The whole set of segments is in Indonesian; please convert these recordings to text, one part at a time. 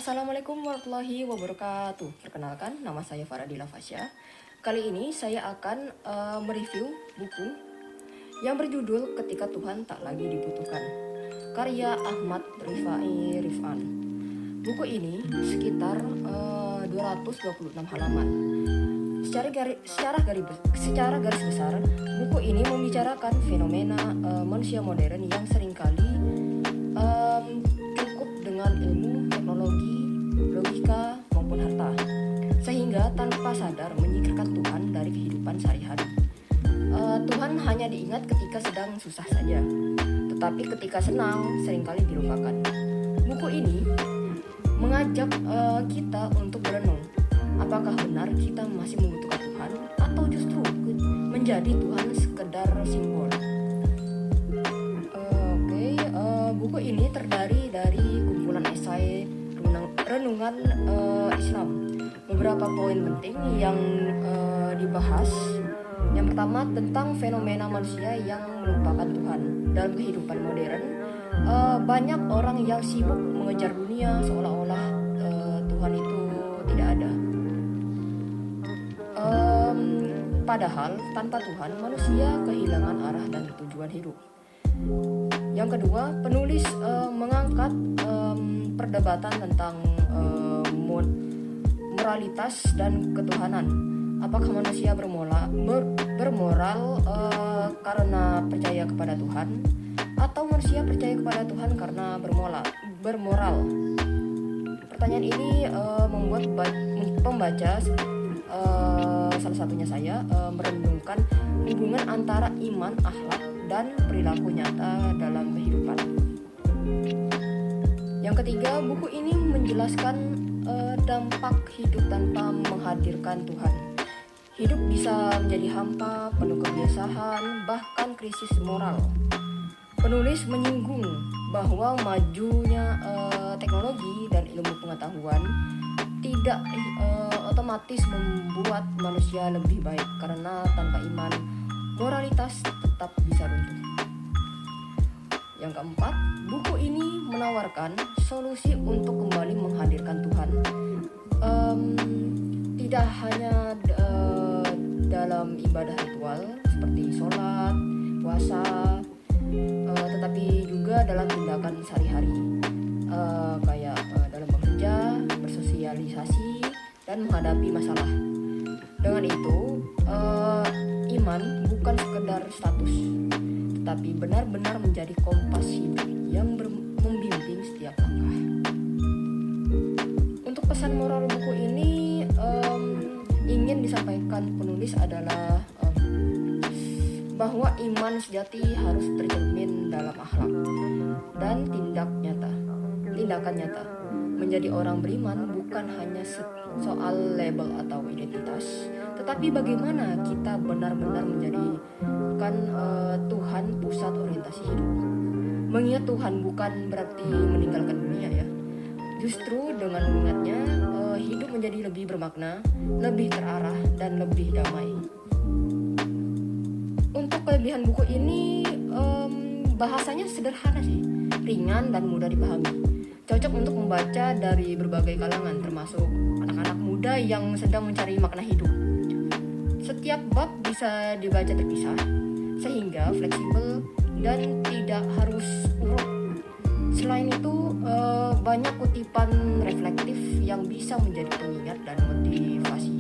Assalamualaikum warahmatullahi wabarakatuh. Perkenalkan, nama saya Faradila Fasya. Kali ini saya akan mereview buku yang berjudul Ketika Tuhan Tak Lagi Dibutuhkan, karya Ahmad Rifai Rifan. Buku ini sekitar 226 halaman. Secara garis besar, buku ini membicarakan fenomena manusia modern yang seringkali cukup dengan ilmu, teknologi, logika, maupun harta, sehingga tanpa sadar menyingkirkan Tuhan dari kehidupan sehari-hari. Tuhan hanya diingat ketika sedang susah saja, tetapi ketika senang seringkali dilupakan. Buku ini mengajak kita untuk berenung, apakah benar kita masih membutuhkan Tuhan atau justru menjadi Tuhan sekedar simbol. Buku ini terdiri dari kumpulan esai renungan Islam. Beberapa poin penting yang dibahas. Yang pertama, tentang fenomena manusia yang melupakan Tuhan. Dalam kehidupan modern, banyak orang yang sibuk mengejar dunia seolah-olah Tuhan itu tidak ada. Padahal tanpa Tuhan, manusia kehilangan arah dan tujuan hidup. Yang kedua, penulis mengangkat perdebatan tentang moralitas dan ketuhanan. Apakah manusia bermoral karena percaya kepada Tuhan, atau manusia percaya kepada Tuhan karena bermoral? Pertanyaan ini membuat pembaca, salah satunya saya, merenungkan hubungan antara iman, akhlak, dan perilaku nyata dalam kehidupan. Yang ketiga, buku ini menjelaskan dampak hidup tanpa menghadirkan Tuhan. Hidup bisa menjadi hampa, penuh kebiasaan, bahkan krisis moral. Penulis menyinggung bahwa majunya teknologi dan ilmu pengetahuan tidak otomatis membuat manusia lebih baik, karena tanpa iman, moralitas tetap bisa runtuh. Yang keempat, buku ini menawarkan solusi untuk kembali menghadirkan Tuhan. Tidak hanya dalam ibadah ritual seperti sholat, puasa, tetapi juga dalam tindakan sehari-hari, kayak dalam bekerja, bersosialisasi, dan menghadapi masalah. Dengan itu, iman bukan sekedar status, tetapi benar-benar menjadi kompas hidup yang membimbing setiap langkah. Untuk pesan moral buku ini ingin disampaikan penulis adalah bahwa iman sejati harus tercermin dalam akhlak dan tindakan nyata. Menjadi orang beriman bukan hanya soal label atau identitas, tetapi bagaimana kita benar-benar menjadikan Tuhan pusat orientasi hidup. Mengingat Tuhan bukan berarti meninggalkan dunia ya. Justru dengan mengingatnya, hidup menjadi lebih bermakna, lebih terarah, dan lebih damai. Untuk kelebihan buku ini, bahasanya sederhana sih, ringan dan mudah dipahami. Cocok untuk membaca dari berbagai kalangan, termasuk anak-anak muda yang sedang mencari makna hidup. Setiap bab bisa dibaca terpisah, sehingga fleksibel dan tidak harus urut. Selain itu, banyak kutipan reflektif yang bisa menjadi pengingat dan motivasi.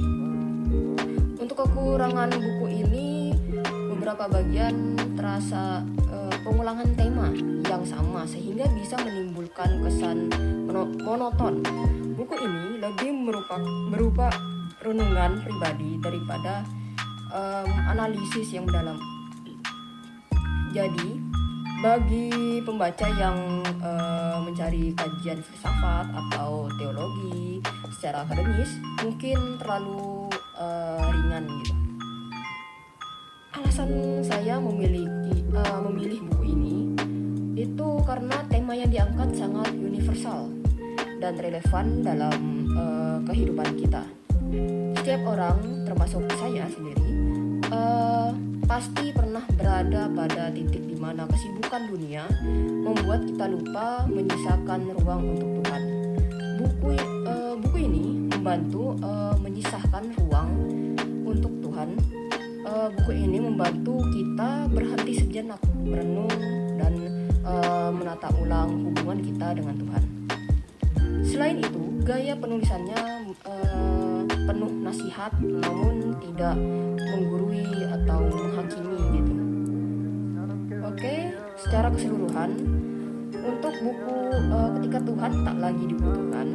Untuk kekurangan buku ini, beberapa bagian terasa pengulangan tema yang sama, sehingga bisa menimbulkan kesan monoton. Buku ini lebih berupa renungan pribadi daripada analisis yang mendalam. Jadi, bagi pembaca yang mencari kajian filsafat atau teologi secara akademis, mungkin terlalu ringan gitu. Alasan saya memilih buku ini itu karena tema yang diangkat sangat universal dan relevan dalam kehidupan kita. Setiap orang, termasuk saya sendiri, pasti pernah berada pada titik di mana kesibukan dunia membuat kita lupa menyisakan ruang untuk Tuhan. Buku membantu menyisahkan ruang untuk Tuhan. Buku ini membantu kita berhenti sejenak, merenung dan menata ulang hubungan kita dengan Tuhan. Selain itu, gaya penulisannya penuh nasihat namun tidak menggurui atau menghakimi gitu. Oke, secara keseluruhan untuk buku Ketika Tuhan Tak Lagi Dibutuhkan,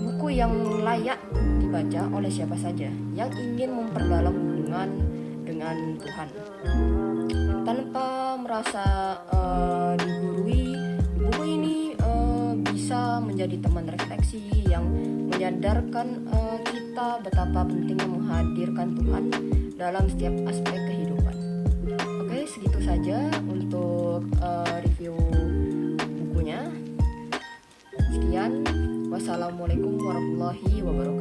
buku yang layak dibaca oleh siapa saja yang ingin memperdalam hubungan dengan Tuhan tanpa merasa digurui. Buku ini bisa menjadi teman refleksi yang menyadarkan kita betapa pentingnya menghadirkan Tuhan dalam setiap aspek kehidupan. Oke, segitu saja untuk review bukunya. Sekian, wassalamualaikum warahmatullahi wabarakatuh.